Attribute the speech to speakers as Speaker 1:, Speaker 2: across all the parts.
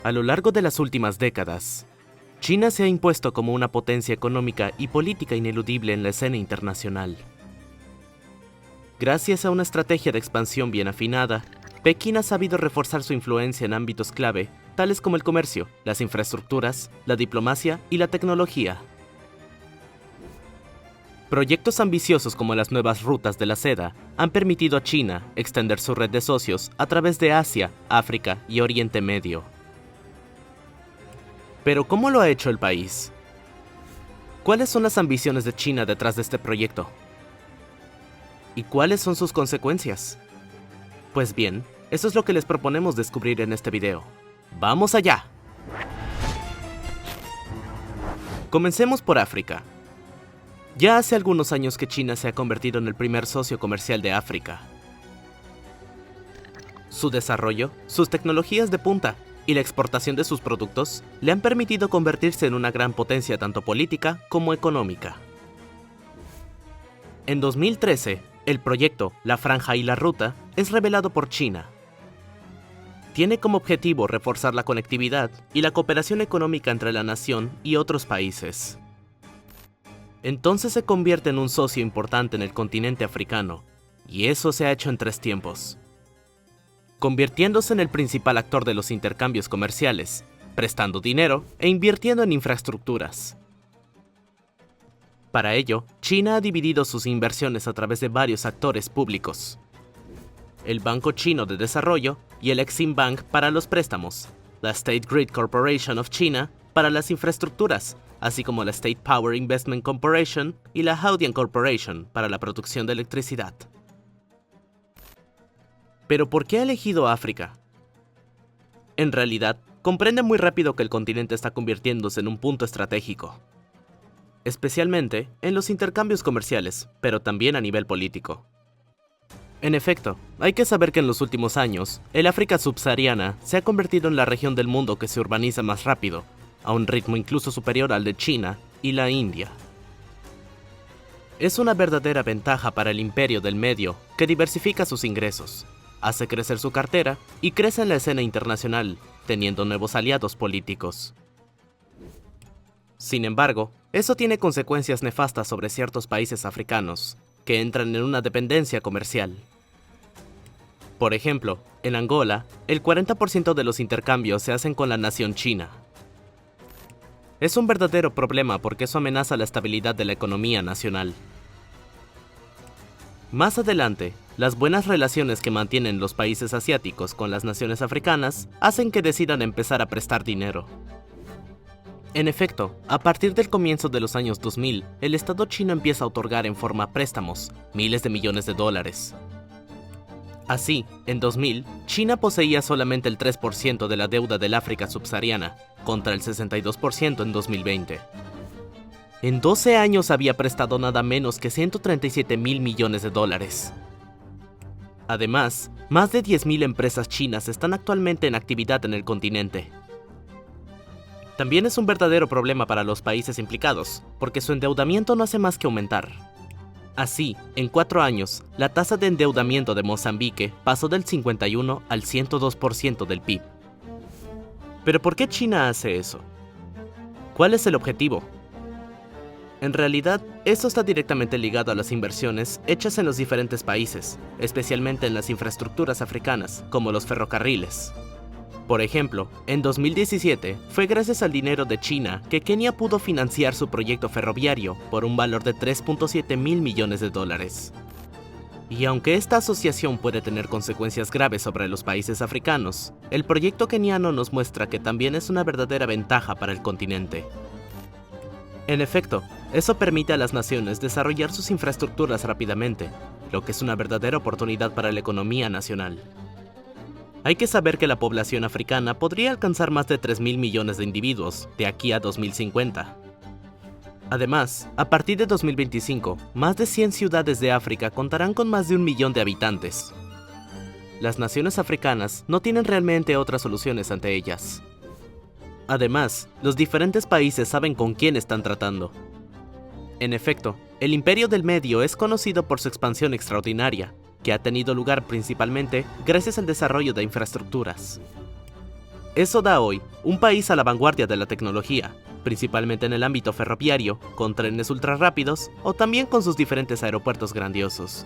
Speaker 1: A lo largo de las últimas décadas, China se ha impuesto como una potencia económica y política ineludible en la escena internacional. Gracias a una estrategia de expansión bien afinada, Pekín ha sabido reforzar su influencia en ámbitos clave, tales como el comercio, las infraestructuras, la diplomacia y la tecnología. Proyectos ambiciosos como las nuevas rutas de la seda han permitido a China extender su red de socios a través de Asia, África y Oriente Medio. Pero ¿cómo lo ha hecho el país? ¿Cuáles son las ambiciones de China detrás de este proyecto? ¿Y cuáles son sus consecuencias? Pues bien, eso es lo que les proponemos descubrir en este video. ¡Vamos allá! Comencemos por África. Ya hace algunos años que China se ha convertido en el primer socio comercial de África. Su desarrollo, sus tecnologías de punta y la exportación de sus productos le han permitido convertirse en una gran potencia tanto política como económica. En 2013, el proyecto La Franja y la Ruta es revelado por China. Tiene como objetivo reforzar la conectividad y la cooperación económica entre la nación y otros países. Entonces se convierte en un socio importante en el continente africano, y eso se ha hecho en 3 tiempos. Convirtiéndose en el principal actor de los intercambios comerciales, prestando dinero e invirtiendo en infraestructuras. Para ello, China ha dividido sus inversiones a través de varios actores públicos. El Banco Chino de Desarrollo y el Exim Bank para los préstamos, la State Grid Corporation of China para las infraestructuras, así como la State Power Investment Corporation y la Houdian Corporation para la producción de electricidad. ¿Pero por qué ha elegido África? En realidad, comprende muy rápido que el continente está convirtiéndose en un punto estratégico, especialmente en los intercambios comerciales, pero también a nivel político. En efecto, hay que saber que en los últimos años, el África subsahariana se ha convertido en la región del mundo que se urbaniza más rápido, a un ritmo incluso superior al de China y la India. Es una verdadera ventaja para el imperio del medio que diversifica sus ingresos, hace crecer su cartera y crece en la escena internacional, teniendo nuevos aliados políticos. Sin embargo, eso tiene consecuencias nefastas sobre ciertos países africanos, que entran en una dependencia comercial. Por ejemplo, en Angola, el 40% de los intercambios se hacen con la nación china. Es un verdadero problema porque eso amenaza la estabilidad de la economía nacional. Más adelante, las buenas relaciones que mantienen los países asiáticos con las naciones africanas hacen que decidan empezar a prestar dinero. En efecto, a partir del comienzo de los años 2000, el Estado chino empieza a otorgar en forma préstamos miles de millones de dólares. Así, en 2000, China poseía solamente el 3% de la deuda del África subsahariana, contra el 62% en 2020. En 12 años había prestado nada menos que 137.000 millones de dólares. Además, más de 10.000 empresas chinas están actualmente en actividad en el continente. También es un verdadero problema para los países implicados, porque su endeudamiento no hace más que aumentar. Así, en 4 años, la tasa de endeudamiento de Mozambique pasó del 51 al 102% del PIB. ¿Pero por qué China hace eso? ¿Cuál es el objetivo? En realidad, esto está directamente ligado a las inversiones hechas en los diferentes países, especialmente en las infraestructuras africanas, como los ferrocarriles. Por ejemplo, en 2017 fue gracias al dinero de China que Kenia pudo financiar su proyecto ferroviario por un valor de 3.7 mil millones de dólares. Y aunque esta asociación puede tener consecuencias graves sobre los países africanos, el proyecto keniano nos muestra que también es una verdadera ventaja para el continente. En efecto, eso permite a las naciones desarrollar sus infraestructuras rápidamente, lo que es una verdadera oportunidad para la economía nacional. Hay que saber que la población africana podría alcanzar más de 3.000 millones de individuos de aquí a 2050. Además, a partir de 2025, más de 100 ciudades de África contarán con más de 1 millón de habitantes. Las naciones africanas no tienen realmente otras soluciones ante ellas. Además, los diferentes países saben con quién están tratando. En efecto, el Imperio del Medio es conocido por su expansión extraordinaria, que ha tenido lugar principalmente gracias al desarrollo de infraestructuras. Eso da hoy un país a la vanguardia de la tecnología, principalmente en el ámbito ferroviario, con trenes ultra rápidos o también con sus diferentes aeropuertos grandiosos.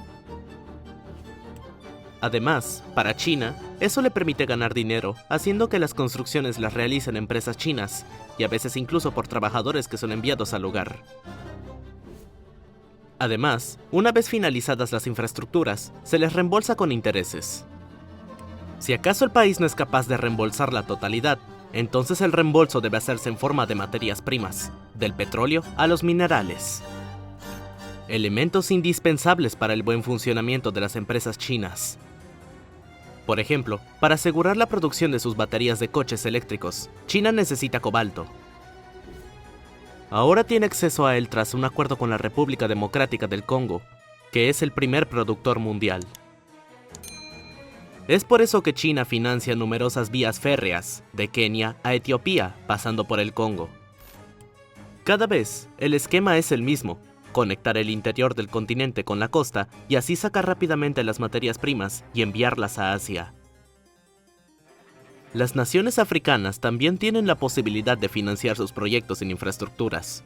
Speaker 1: Además, para China, eso le permite ganar dinero, haciendo que las construcciones las realicen empresas chinas, y a veces incluso por trabajadores que son enviados al lugar. Además, una vez finalizadas las infraestructuras, se les reembolsa con intereses. Si acaso el país no es capaz de reembolsar la totalidad, entonces el reembolso debe hacerse en forma de materias primas, del petróleo a los minerales. Elementos indispensables para el buen funcionamiento de las empresas chinas. Por ejemplo, para asegurar la producción de sus baterías de coches eléctricos, China necesita cobalto. Ahora tiene acceso a él tras un acuerdo con la República Democrática del Congo, que es el primer productor mundial. Es por eso que China financia numerosas vías férreas, de Kenia a Etiopía, pasando por el Congo. Cada vez, el esquema es el mismo: conectar el interior del continente con la costa y así sacar rápidamente las materias primas y enviarlas a Asia. Las naciones africanas también tienen la posibilidad de financiar sus proyectos en infraestructuras.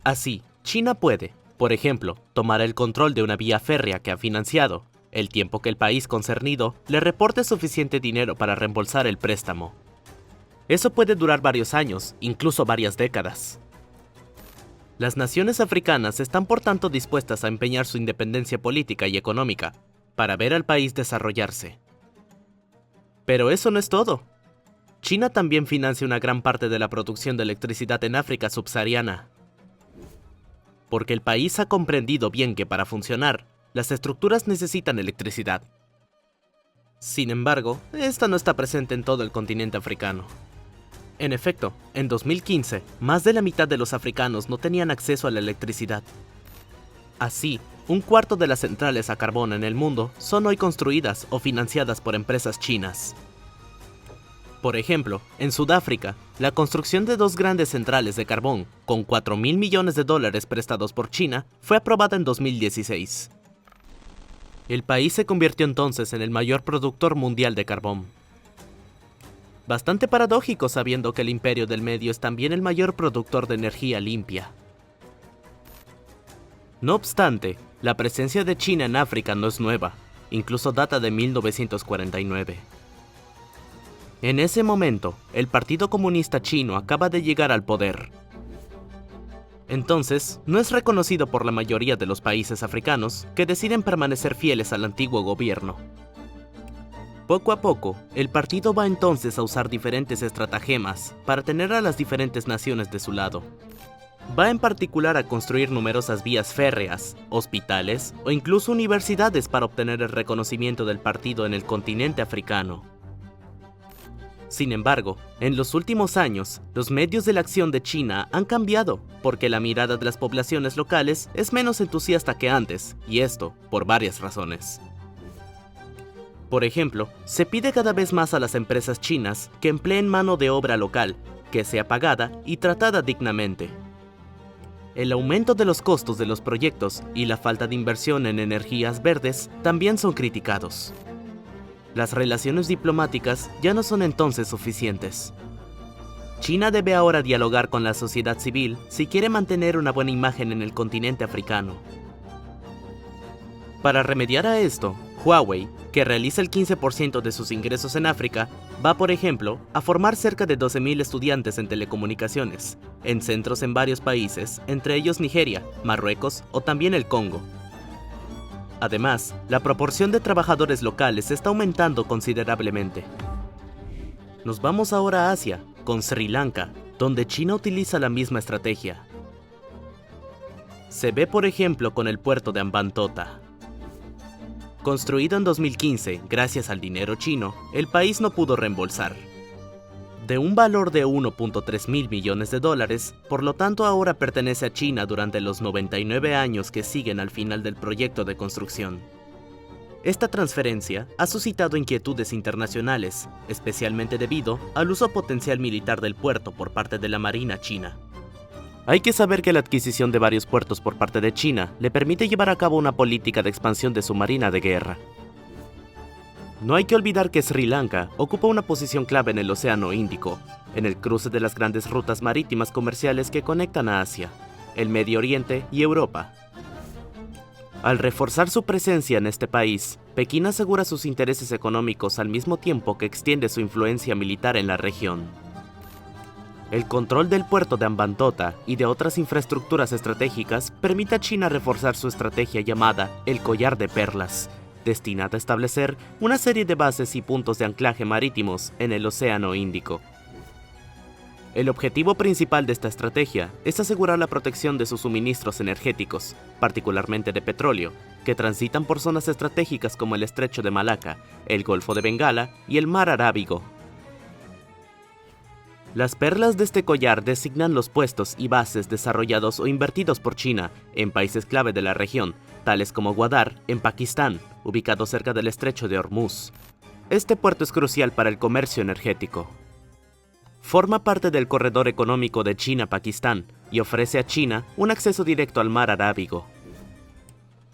Speaker 1: Así, China puede, por ejemplo, tomar el control de una vía férrea que ha financiado, el tiempo que el país concernido le reporte suficiente dinero para reembolsar el préstamo. Eso puede durar varios años, incluso varias décadas. Las naciones africanas están por tanto dispuestas a empeñar su independencia política y económica para ver al país desarrollarse. Pero eso no es todo. China también financia una gran parte de la producción de electricidad en África subsahariana. Porque el país ha comprendido bien que para funcionar, las estructuras necesitan electricidad. Sin embargo, esta no está presente en todo el continente africano. En efecto, en 2015, más de la mitad de los africanos no tenían acceso a la electricidad. Así, un cuarto de las centrales a carbón en el mundo son hoy construidas o financiadas por empresas chinas. Por ejemplo, en Sudáfrica, la construcción de 2 grandes centrales de carbón, con $4.000 millones prestados por China, fue aprobada en 2016. El país se convirtió entonces en el mayor productor mundial de carbón. Bastante paradójico sabiendo que el Imperio del Medio es también el mayor productor de energía limpia. No obstante, la presencia de China en África no es nueva, incluso data de 1949. En ese momento, el Partido Comunista Chino acaba de llegar al poder. Entonces, no es reconocido por la mayoría de los países africanos que deciden permanecer fieles al antiguo gobierno. Poco a poco, el partido va entonces a usar diferentes estratagemas para tener a las diferentes naciones de su lado. Va en particular a construir numerosas vías férreas, hospitales o incluso universidades para obtener el reconocimiento del partido en el continente africano. Sin embargo, en los últimos años, los medios de la acción de China han cambiado, porque la mirada de las poblaciones locales es menos entusiasta que antes, y esto por varias razones. Por ejemplo, se pide cada vez más a las empresas chinas que empleen mano de obra local, que sea pagada y tratada dignamente. El aumento de los costos de los proyectos y la falta de inversión en energías verdes también son criticados. Las relaciones diplomáticas ya no son entonces suficientes. China debe ahora dialogar con la sociedad civil si quiere mantener una buena imagen en el continente africano. Para remediar a esto, Huawei, que realiza el 15% de sus ingresos en África, va, por ejemplo, a formar cerca de 12.000 estudiantes en telecomunicaciones, en centros en varios países, entre ellos Nigeria, Marruecos o también el Congo. Además, la proporción de trabajadores locales está aumentando considerablemente. Nos vamos ahora a Asia, con Sri Lanka, donde China utiliza la misma estrategia. Se ve, por ejemplo, con el puerto de Hambantota. Construido en 2015 gracias al dinero chino, el país no pudo reembolsar. De un valor de $1.3 mil millones, por lo tanto ahora pertenece a China durante los 99 años que siguen al final del proyecto de construcción. Esta transferencia ha suscitado inquietudes internacionales, especialmente debido al uso potencial militar del puerto por parte de la Marina china. Hay que saber que la adquisición de varios puertos por parte de China le permite llevar a cabo una política de expansión de su marina de guerra. No hay que olvidar que Sri Lanka ocupa una posición clave en el Océano Índico, en el cruce de las grandes rutas marítimas comerciales que conectan a Asia, el Medio Oriente y Europa. Al reforzar su presencia en este país, Pekín asegura sus intereses económicos al mismo tiempo que extiende su influencia militar en la región. El control del puerto de Hambantota y de otras infraestructuras estratégicas permite a China reforzar su estrategia llamada el Collar de Perlas, destinada a establecer una serie de bases y puntos de anclaje marítimos en el Océano Índico. El objetivo principal de esta estrategia es asegurar la protección de sus suministros energéticos, particularmente de petróleo, que transitan por zonas estratégicas como el Estrecho de Malaca, el Golfo de Bengala y el Mar Arábigo. Las perlas de este collar designan los puestos y bases desarrollados o invertidos por China en países clave de la región, tales como Gwadar, en Pakistán, ubicado cerca del Estrecho de Hormuz. Este puerto es crucial para el comercio energético. Forma parte del corredor económico de China-Pakistán y ofrece a China un acceso directo al Mar Arábigo.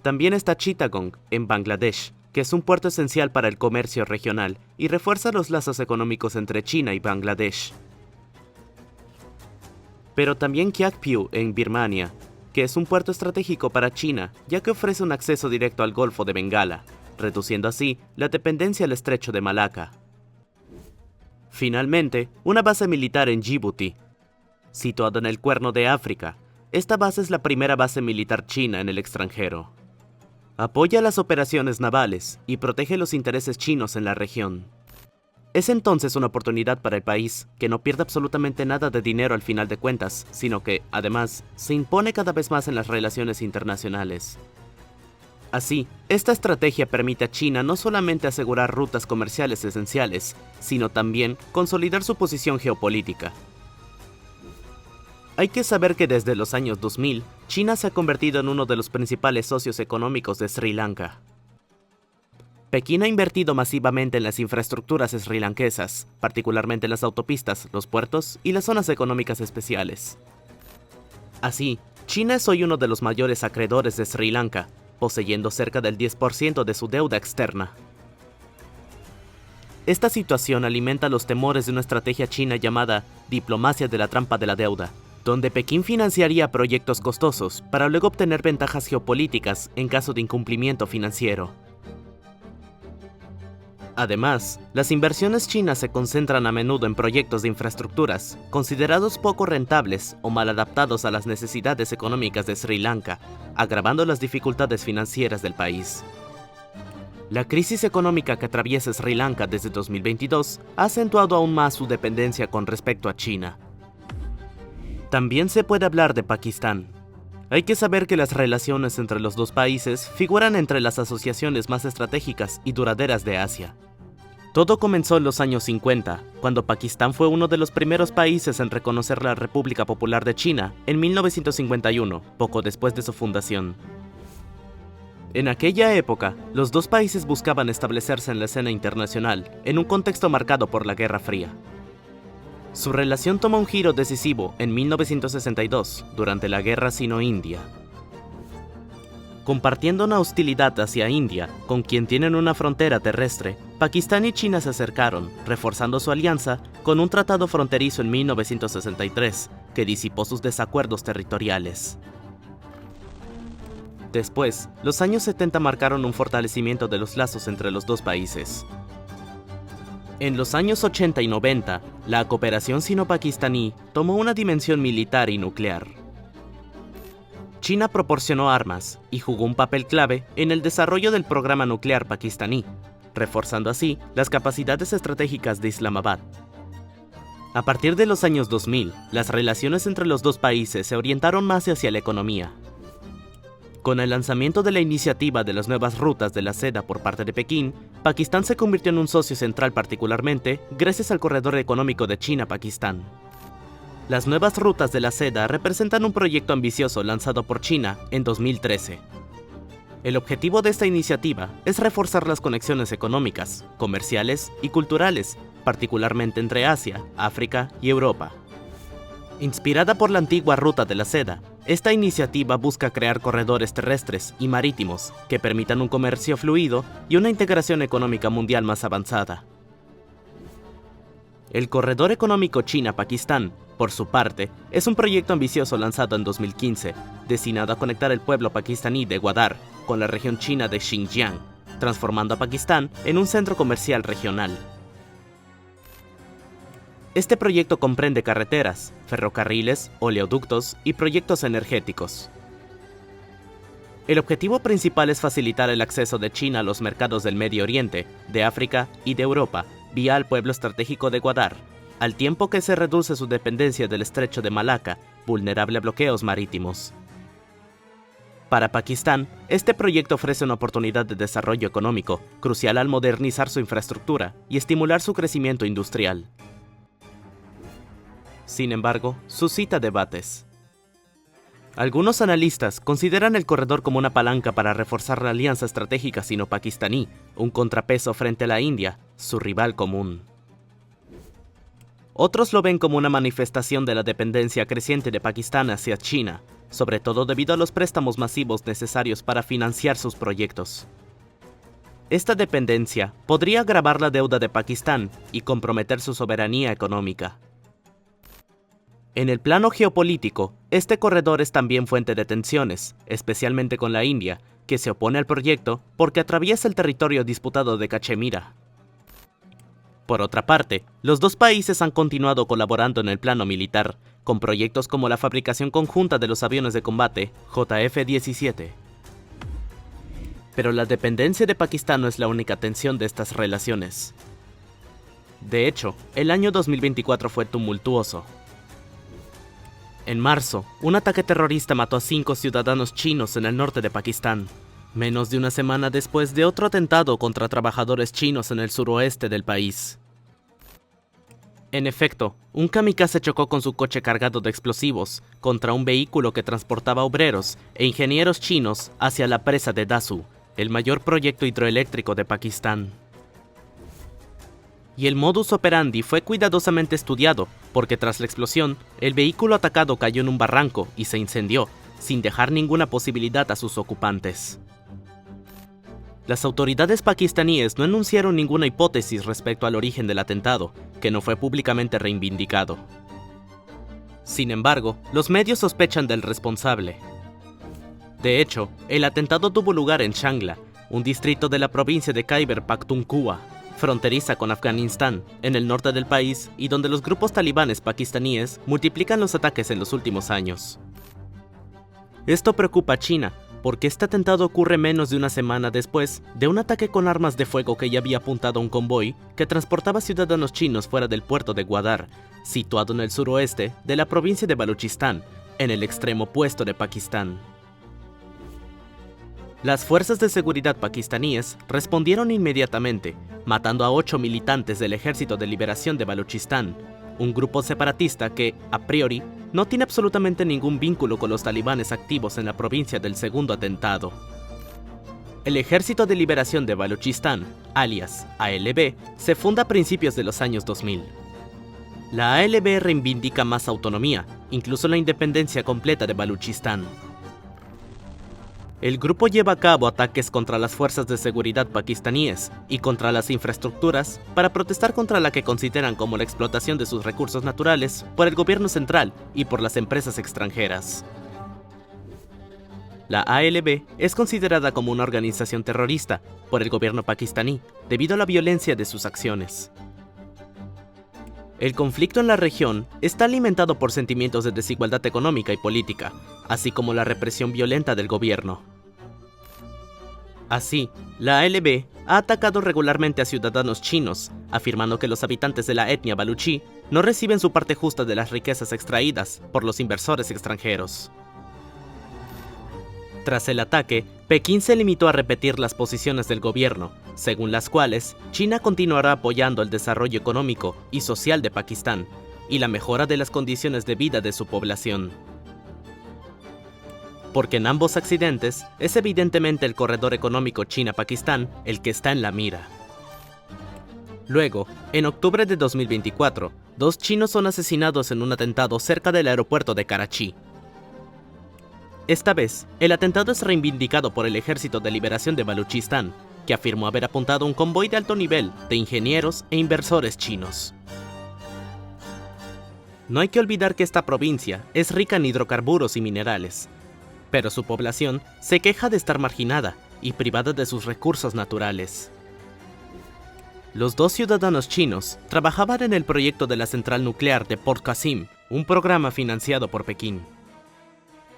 Speaker 1: También está Chittagong, en Bangladesh, que es un puerto esencial para el comercio regional y refuerza los lazos económicos entre China y Bangladesh. Pero también Kiakpiu, en Birmania, que es un puerto estratégico para China, ya que ofrece un acceso directo al Golfo de Bengala, reduciendo así la dependencia al Estrecho de Malaca. Finalmente, una base militar en Djibouti, situada en el Cuerno de África. Esta base es la primera base militar china en el extranjero. Apoya las operaciones navales y protege los intereses chinos en la región. Es entonces una oportunidad para el país que no pierde absolutamente nada de dinero al final de cuentas, sino que, además, se impone cada vez más en las relaciones internacionales. Así, esta estrategia permite a China no solamente asegurar rutas comerciales esenciales, sino también consolidar su posición geopolítica. Hay que saber que desde los años 2000, China se ha convertido en uno de los principales socios económicos de Sri Lanka. Pekín ha invertido masivamente en las infraestructuras srilankesas, particularmente en las autopistas, los puertos y las zonas económicas especiales. Así, China es hoy uno de los mayores acreedores de Sri Lanka, poseyendo cerca del 10% de su deuda externa. Esta situación alimenta los temores de una estrategia china llamada diplomacia de la trampa de la deuda, donde Pekín financiaría proyectos costosos para luego obtener ventajas geopolíticas en caso de incumplimiento financiero. Además, las inversiones chinas se concentran a menudo en proyectos de infraestructuras, considerados poco rentables o mal adaptados a las necesidades económicas de Sri Lanka, agravando las dificultades financieras del país. La crisis económica que atraviesa Sri Lanka desde 2022 ha acentuado aún más su dependencia con respecto a China. También se puede hablar de Pakistán. Hay que saber que las relaciones entre los dos países figuran entre las asociaciones más estratégicas y duraderas de Asia. Todo comenzó en los años 50, cuando Pakistán fue uno de los primeros países en reconocer la República Popular de China en 1951, poco después de su fundación. En aquella época, los dos países buscaban establecerse en la escena internacional, en un contexto marcado por la Guerra Fría. Su relación toma un giro decisivo en 1962, durante la Guerra Sino-India. Compartiendo una hostilidad hacia India, con quien tienen una frontera terrestre, Pakistán y China se acercaron, reforzando su alianza con un tratado fronterizo en 1963, que disipó sus desacuerdos territoriales. Después, los años 70 marcaron un fortalecimiento de los lazos entre los dos países. En los años 80 y 90, la cooperación sino-pakistaní tomó una dimensión militar y nuclear. China proporcionó armas y jugó un papel clave en el desarrollo del programa nuclear pakistaní, reforzando así las capacidades estratégicas de Islamabad. A partir de los años 2000, las relaciones entre los dos países se orientaron más hacia la economía. Con el lanzamiento de la iniciativa de las nuevas rutas de la seda por parte de Pekín, Pakistán se convirtió en un socio central particularmente gracias al corredor económico de China-Pakistán. Las nuevas rutas de la seda representan un proyecto ambicioso lanzado por China en 2013. El objetivo de esta iniciativa es reforzar las conexiones económicas, comerciales y culturales, particularmente entre Asia, África y Europa. Inspirada por la antigua ruta de la seda, esta iniciativa busca crear corredores terrestres y marítimos que permitan un comercio fluido y una integración económica mundial más avanzada. El Corredor Económico China-Pakistán, por su parte, es un proyecto ambicioso lanzado en 2015, destinado a conectar el pueblo pakistaní de Gwadar con la región china de Xinjiang, transformando a Pakistán en un centro comercial regional. Este proyecto comprende carreteras, ferrocarriles, oleoductos y proyectos energéticos. El objetivo principal es facilitar el acceso de China a los mercados del Medio Oriente, de África y de Europa, vía al pueblo estratégico de Gwadar, al tiempo que se reduce su dependencia del estrecho de Malaca, vulnerable a bloqueos marítimos. Para Pakistán, este proyecto ofrece una oportunidad de desarrollo económico, crucial al modernizar su infraestructura y estimular su crecimiento industrial. Sin embargo, suscita debates. Algunos analistas consideran el corredor como una palanca para reforzar la alianza estratégica sino-pakistaní, un contrapeso frente a la India, su rival común. Otros lo ven como una manifestación de la dependencia creciente de Pakistán hacia China, sobre todo debido a los préstamos masivos necesarios para financiar sus proyectos. Esta dependencia podría agravar la deuda de Pakistán y comprometer su soberanía económica. En el plano geopolítico, este corredor es también fuente de tensiones, especialmente con la India, que se opone al proyecto porque atraviesa el territorio disputado de Cachemira. Por otra parte, los dos países han continuado colaborando en el plano militar, con proyectos como la fabricación conjunta de los aviones de combate JF-17. Pero la dependencia de Pakistán no es la única tensión de estas relaciones. De hecho, el año 2024 fue tumultuoso. En marzo, un ataque terrorista mató a 5 ciudadanos chinos en el norte de Pakistán, menos de una semana después de otro atentado contra trabajadores chinos en el suroeste del país. En efecto, un kamikaze chocó con su coche cargado de explosivos contra un vehículo que transportaba obreros e ingenieros chinos hacia la presa de Dasu, el mayor proyecto hidroeléctrico de Pakistán. Y el modus operandi fue cuidadosamente estudiado, porque tras la explosión, el vehículo atacado cayó en un barranco y se incendió, sin dejar ninguna posibilidad a sus ocupantes. Las autoridades pakistaníes no enunciaron ninguna hipótesis respecto al origen del atentado, que no fue públicamente reivindicado. Sin embargo, los medios sospechan del responsable. De hecho, el atentado tuvo lugar en Shangla, un distrito de la provincia de Khyber Pakhtunkhwa, fronteriza con Afganistán, en el norte del país y donde los grupos talibanes pakistaníes multiplican los ataques en los últimos años. Esto preocupa a China, porque este atentado ocurre menos de una semana después de un ataque con armas de fuego que ya había apuntado a un convoy que transportaba ciudadanos chinos fuera del puerto de Gwadar, situado en el suroeste de la provincia de Baluchistán, en el extremo opuesto de Pakistán. Las fuerzas de seguridad pakistaníes respondieron inmediatamente, matando a 8 militantes del Ejército de Liberación de Baluchistán, un grupo separatista que, a priori, no tiene absolutamente ningún vínculo con los talibanes activos en la provincia del segundo atentado. El Ejército de Liberación de Baluchistán, alias ALB, se funda a principios de los años 2000. La ALB reivindica más autonomía, incluso la independencia completa de Baluchistán. El grupo lleva a cabo ataques contra las fuerzas de seguridad pakistaníes y contra las infraestructuras para protestar contra la que consideran como la explotación de sus recursos naturales por el gobierno central y por las empresas extranjeras. La ALB es considerada como una organización terrorista por el gobierno pakistaní debido a la violencia de sus acciones. El conflicto en la región está alimentado por sentimientos de desigualdad económica y política, así como la represión violenta del gobierno. Así, la ALB ha atacado regularmente a ciudadanos chinos, afirmando que los habitantes de la etnia baluchí no reciben su parte justa de las riquezas extraídas por los inversores extranjeros. Tras el ataque, Pekín se limitó a repetir las posiciones del gobierno, según las cuales China continuará apoyando el desarrollo económico y social de Pakistán y la mejora de las condiciones de vida de su población. Porque en ambos accidentes es evidentemente el corredor económico China-Pakistán el que está en la mira. Luego, en octubre de 2024, 2 chinos son asesinados en un atentado cerca del aeropuerto de Karachi. Esta vez, el atentado es reivindicado por el Ejército de Liberación de Baluchistán, que afirmó haber apuntado a un convoy de alto nivel de ingenieros e inversores chinos. No hay que olvidar que esta provincia es rica en hidrocarburos y minerales, pero su población se queja de estar marginada y privada de sus recursos naturales. Los dos ciudadanos chinos trabajaban en el proyecto de la central nuclear de Port Qasim, un programa financiado por Pekín.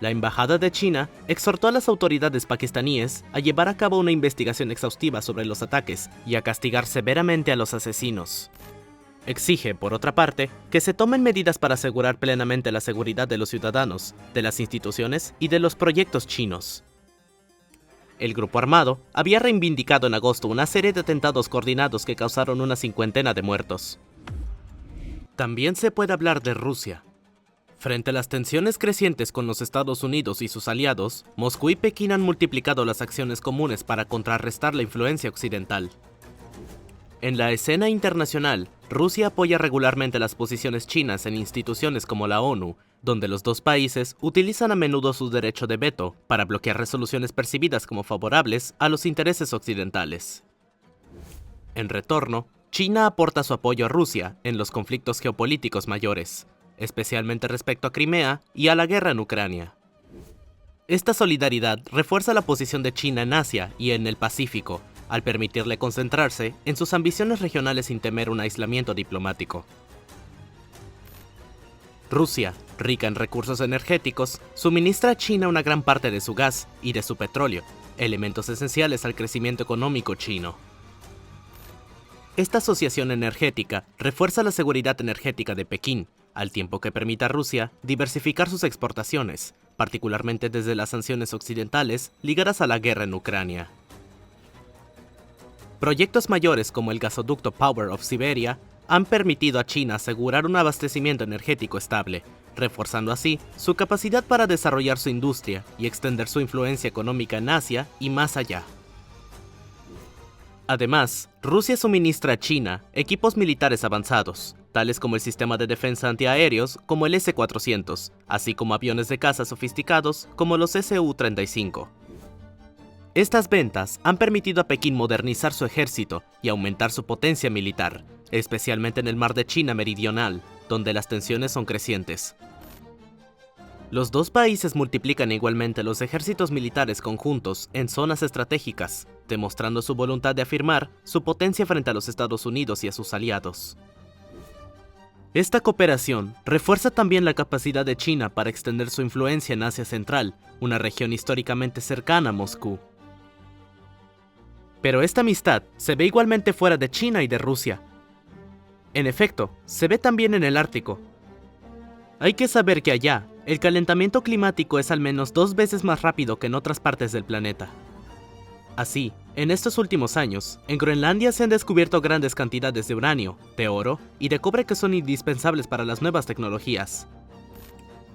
Speaker 1: La embajada de China exhortó a las autoridades pakistaníes a llevar a cabo una investigación exhaustiva sobre los ataques y a castigar severamente a los asesinos. Exige, por otra parte, que se tomen medidas para asegurar plenamente la seguridad de los ciudadanos, de las instituciones y de los proyectos chinos. El grupo armado había reivindicado en agosto una serie de atentados coordinados que causaron una 50 de muertos. También se puede hablar de Rusia. Frente a las tensiones crecientes con los Estados Unidos y sus aliados, Moscú y Pekín han multiplicado las acciones comunes para contrarrestar la influencia occidental. En la escena internacional, Rusia apoya regularmente las posiciones chinas en instituciones como la ONU, donde los dos países utilizan a menudo su derecho de veto para bloquear resoluciones percibidas como favorables a los intereses occidentales. En retorno, China aporta su apoyo a Rusia en los conflictos geopolíticos mayores, especialmente respecto a Crimea y a la guerra en Ucrania. Esta solidaridad refuerza la posición de China en Asia y en el Pacífico, al permitirle concentrarse en sus ambiciones regionales sin temer un aislamiento diplomático. Rusia, rica en recursos energéticos, suministra a China una gran parte de su gas y de su petróleo, elementos esenciales al crecimiento económico chino. Esta asociación energética refuerza la seguridad energética de Pekín, al tiempo que permite a Rusia diversificar sus exportaciones, particularmente desde las sanciones occidentales ligadas a la guerra en Ucrania. Proyectos mayores como el gasoducto Power of Siberia han permitido a China asegurar un abastecimiento energético estable, reforzando así su capacidad para desarrollar su industria y extender su influencia económica en Asia y más allá. Además, Rusia suministra a China equipos militares avanzados, tales como el sistema de defensa antiaéreos como el S-400, así como aviones de caza sofisticados como los Su-35. Estas ventas han permitido a Pekín modernizar su ejército y aumentar su potencia militar, especialmente en el mar de China Meridional, donde las tensiones son crecientes. Los dos países multiplican igualmente los ejércitos militares conjuntos en zonas estratégicas, demostrando su voluntad de afirmar su potencia frente a los Estados Unidos y a sus aliados. Esta cooperación refuerza también la capacidad de China para extender su influencia en Asia Central, una región históricamente cercana a Moscú. Pero esta amistad se ve igualmente fuera de China y de Rusia. En efecto, se ve también en el Ártico. Hay que saber que allá, el calentamiento climático es al menos 2 veces más rápido que en otras partes del planeta. Así, en estos últimos años, en Groenlandia se han descubierto grandes cantidades de uranio, de oro y de cobre que son indispensables para las nuevas tecnologías.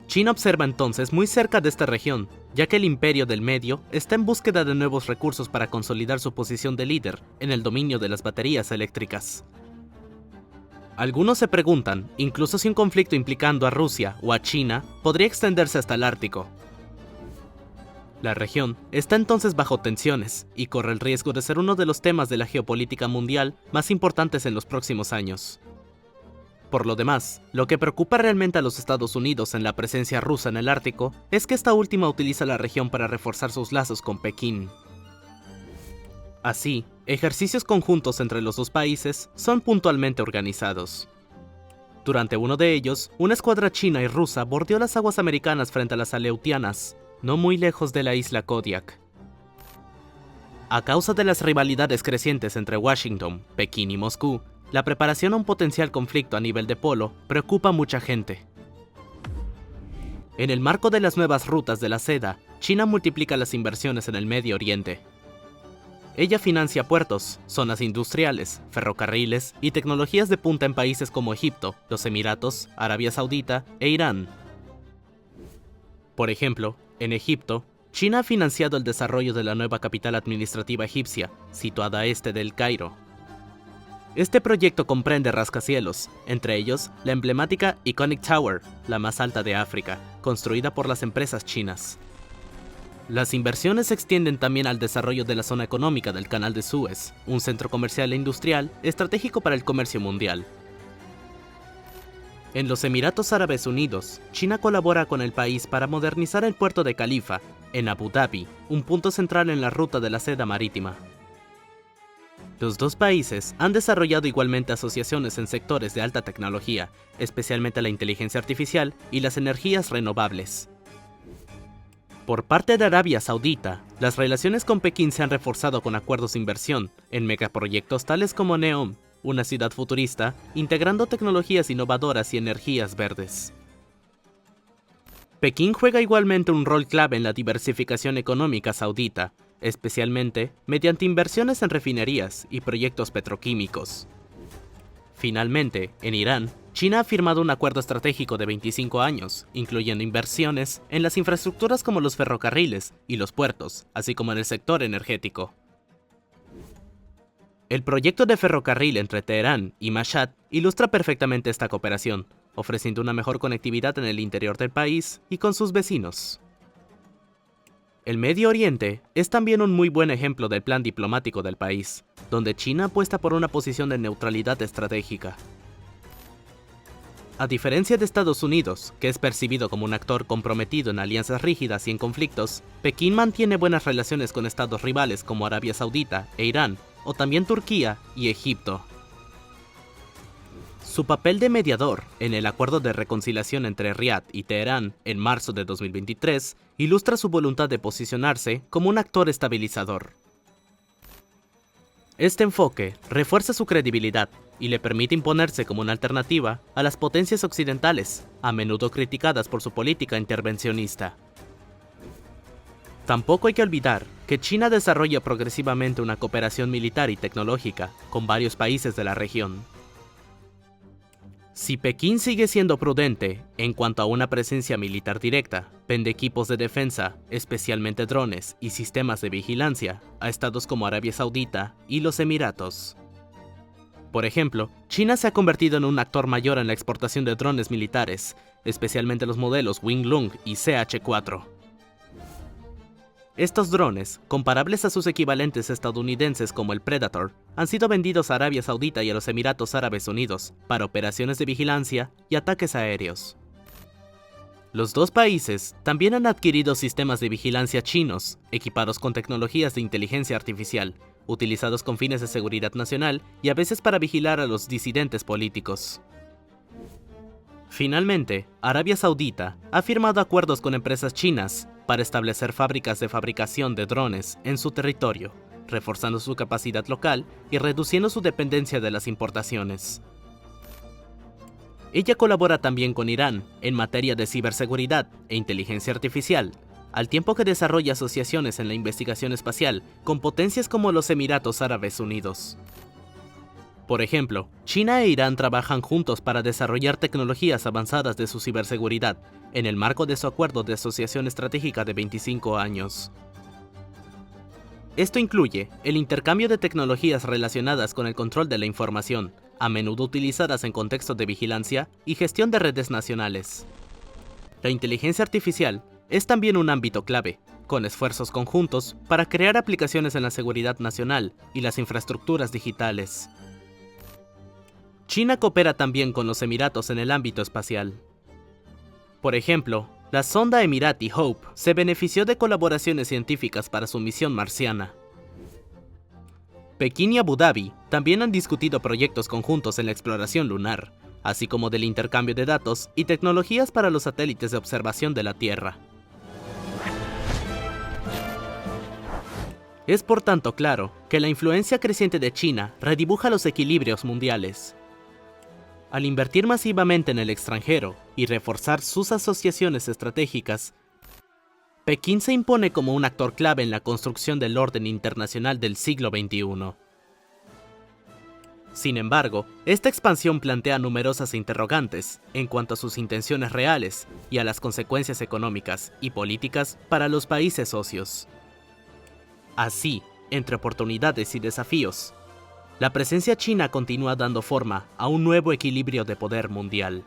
Speaker 1: China observa entonces muy cerca de esta región, ya que el Imperio del Medio está en búsqueda de nuevos recursos para consolidar su posición de líder en el dominio de las baterías eléctricas. Algunos se preguntan, incluso si un conflicto implicando a Rusia o a China podría extenderse hasta el Ártico. La región está entonces bajo tensiones y corre el riesgo de ser uno de los temas de la geopolítica mundial más importantes en los próximos años. Por lo demás, lo que preocupa realmente a los Estados Unidos en la presencia rusa en el Ártico es que esta última utiliza la región para reforzar sus lazos con Pekín. Así, ejercicios conjuntos entre los dos países son puntualmente organizados. Durante uno de ellos, una escuadra china y rusa bordeó las aguas americanas frente a las Aleutianas, no muy lejos de la isla Kodiak. A causa de las rivalidades crecientes entre Washington, Pekín y Moscú, la preparación a un potencial conflicto a nivel de polo preocupa a mucha gente. En el marco de las nuevas rutas de la seda, China multiplica las inversiones en el Medio Oriente. Ella financia puertos, zonas industriales, ferrocarriles y tecnologías de punta en países como Egipto, los Emiratos, Arabia Saudita e Irán. Por ejemplo, en Egipto, China ha financiado el desarrollo de la nueva capital administrativa egipcia, situada a este del Cairo. Este proyecto comprende rascacielos, entre ellos la emblemática Iconic Tower, la más alta de África, construida por las empresas chinas. Las inversiones se extienden también al desarrollo de la zona económica del Canal de Suez, un centro comercial e industrial estratégico para el comercio mundial. En los Emiratos Árabes Unidos, China colabora con el país para modernizar el puerto de Khalifa, en Abu Dhabi, un punto central en la ruta de la seda marítima. Los dos países han desarrollado igualmente asociaciones en sectores de alta tecnología, especialmente la inteligencia artificial y las energías renovables. Por parte de Arabia Saudita, las relaciones con Pekín se han reforzado con acuerdos de inversión en megaproyectos tales como NEOM, una ciudad futurista, integrando tecnologías innovadoras y energías verdes. Pekín juega igualmente un rol clave en la diversificación económica saudita, especialmente mediante inversiones en refinerías y proyectos petroquímicos. Finalmente, en Irán, China ha firmado un acuerdo estratégico de 25 años, incluyendo inversiones en las infraestructuras como los ferrocarriles y los puertos, así como en el sector energético. El proyecto de ferrocarril entre Teherán y Mashhad ilustra perfectamente esta cooperación, ofreciendo una mejor conectividad en el interior del país y con sus vecinos. El Medio Oriente es también un muy buen ejemplo del plan diplomático del país, donde China apuesta por una posición de neutralidad estratégica. A diferencia de Estados Unidos, que es percibido como un actor comprometido en alianzas rígidas y en conflictos, Pekín mantiene buenas relaciones con estados rivales como Arabia Saudita e Irán, o también Turquía y Egipto. Su papel de mediador en el acuerdo de reconciliación entre Riad y Teherán en marzo de 2023 ilustra su voluntad de posicionarse como un actor estabilizador. Este enfoque refuerza su credibilidad y le permite imponerse como una alternativa a las potencias occidentales, a menudo criticadas por su política intervencionista. Tampoco hay que olvidar que China desarrolla progresivamente una cooperación militar y tecnológica con varios países de la región. Si Pekín sigue siendo prudente en cuanto a una presencia militar directa, vende equipos de defensa, especialmente drones y sistemas de vigilancia, a estados como Arabia Saudita y los Emiratos. Por ejemplo, China se ha convertido en un actor mayor en la exportación de drones militares, especialmente los modelos Winglong y CH-4. Estos drones, comparables a sus equivalentes estadounidenses como el Predator, han sido vendidos a Arabia Saudita y a los Emiratos Árabes Unidos para operaciones de vigilancia y ataques aéreos. Los dos países también han adquirido sistemas de vigilancia chinos, equipados con tecnologías de inteligencia artificial, utilizados con fines de seguridad nacional y a veces para vigilar a los disidentes políticos. Finalmente, Arabia Saudita ha firmado acuerdos con empresas chinas para establecer fábricas de fabricación de drones en su territorio, reforzando su capacidad local y reduciendo su dependencia de las importaciones. Ella colabora también con Irán en materia de ciberseguridad e inteligencia artificial, al tiempo que desarrolla asociaciones en la investigación espacial con potencias como los Emiratos Árabes Unidos. Por ejemplo, China e Irán trabajan juntos para desarrollar tecnologías avanzadas de su ciberseguridad, en el marco de su acuerdo de asociación estratégica de 25 años. Esto incluye el intercambio de tecnologías relacionadas con el control de la información, a menudo utilizadas en contextos de vigilancia y gestión de redes nacionales. La inteligencia artificial es también un ámbito clave, con esfuerzos conjuntos para crear aplicaciones en la seguridad nacional y las infraestructuras digitales. China coopera también con los Emiratos en el ámbito espacial. Por ejemplo, la sonda Emirati Hope se benefició de colaboraciones científicas para su misión marciana. Pekín y Abu Dhabi también han discutido proyectos conjuntos en la exploración lunar, así como del intercambio de datos y tecnologías para los satélites de observación de la Tierra. Es por tanto claro que la influencia creciente de China redibuja los equilibrios mundiales. Al invertir masivamente en el extranjero y reforzar sus asociaciones estratégicas, Pekín se impone como un actor clave en la construcción del orden internacional del siglo XXI. Sin embargo, esta expansión plantea numerosas interrogantes en cuanto a sus intenciones reales y a las consecuencias económicas y políticas para los países socios. Así, entre oportunidades y desafíos, la presencia china continúa dando forma a un nuevo equilibrio de poder mundial.